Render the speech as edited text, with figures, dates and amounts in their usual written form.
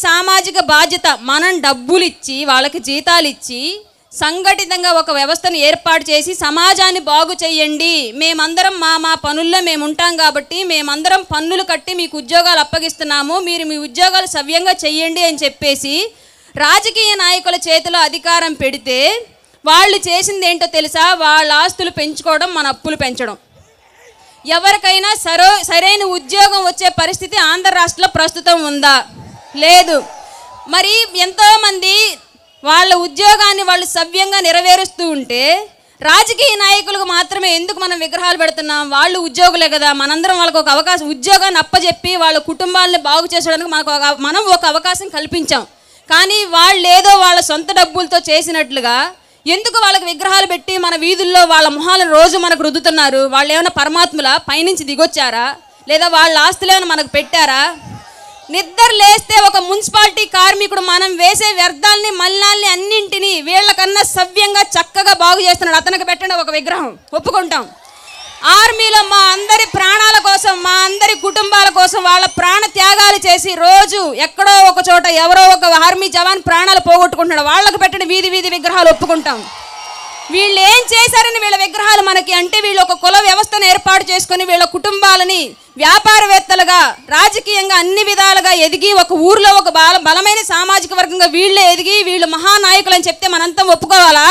సామాజిక బాధ్యత. మనం డబ్బులు ఇచ్చి వాళ్ళకి జీతాలు ఇచ్చి సంఘటితంగా ఒక వ్యవస్థను ఏర్పాటు చేసి సమాజాన్ని బాగు చేయండి, మేమందరం మా పనుల్లో మేము ఉంటాం కాబట్టి మేమందరం పన్నులు కట్టి మీకు ఉద్యోగాలు అప్పగిస్తున్నాము, మీరు మీ ఉద్యోగాలు సవ్యంగా చెయ్యండి అని చెప్పేసి రాజకీయ నాయకుల చేతిలో అధికారం పెడితే వాళ్ళు చేసింది ఏంటో తెలుసా? వాళ్ళ ఆస్తులు పెంచుకోవడం, మన అప్పులు పెంచడం. ఎవరికైనా సరైన ఉద్యోగం వచ్చే పరిస్థితి ఆంధ్ర రాష్ట్రంలో ప్రస్తుతం ఉందా? లేదు. మరి ఎంతోమంది వాళ్ళ ఉద్యోగాన్ని వాళ్ళు సవ్యంగా నెరవేరుస్తూ ఉంటే రాజకీయ నాయకులకు మాత్రమే ఎందుకు మనం విగ్రహాలు పెడుతున్నాం? వాళ్ళు ఉద్యోగులే కదా, మనందరం వాళ్ళకు ఒక అవకాశం, ఉద్యోగాన్ని అప్పచెప్పి వాళ్ళ కుటుంబాలను బాగు చేసడానికి మనం ఒక అవకాశం కల్పించాం. కానీ వాళ్ళు ఏదో వాళ్ళ సొంత డబ్బులతో చేసినట్లుగా ఎందుకు వాళ్ళకి విగ్రహాలు పెట్టి మన వీధుల్లో వాళ్ళ మొహాలను రోజు మనకు రుద్దుతున్నారు? వాళ్ళు ఏమైనా పరమాత్ముల పైనుంచి దిగొచ్చారా? లేదా వాళ్ళ ఆస్తులు ఏమైనా మనకు పెట్టారా? నిద్ర లేస్తే ఒక మున్సిపాలిటీ కార్మికుడు మనం వేసే వ్యర్థాలని మలినాల్ని అన్నింటినీ వీళ్ళకన్నా సవ్యంగా చక్కగా బాగు చేస్తున్నాడు, అతనికి పెట్టండి ఒక విగ్రహం, ఒప్పుకుంటాం. ఆర్మీలో మా అందరి ప్రాణాల కోసం, మా అందరి కుటుంబాల కోసం వాళ్ళ ప్రాణ త్యాగాలు చేసి రోజు ఎక్కడో ఒక చోట ఎవరో ఒక ఆర్మీ జవాన్ ప్రాణాలు పోగొట్టుకుంటున్నాడు, వాళ్ళకు పెట్టండి వీధి వీధి విగ్రహాలు, ఒప్పుకుంటాం. వీళ్ళు ఏం చేశారని వీళ్ళ విగ్రహాలు మనకి అంటే వీళ్ళు ఒక కుల వ్యవస్థను ఏర్పాటు చేసుకొని వీళ్ళ కుటుంబాలని వ్యాపారవేత్తలుగా రాజకీయంగా అన్ని విధాలుగా ఎదిగి ఒక ఊర్లో ఒక బలమైన సామాజిక వర్గంగా వీళ్ళే ఎదిగి వీళ్ళు మహానాయకులు అని చెప్తే మనంతా ఒప్పుకోవాలా?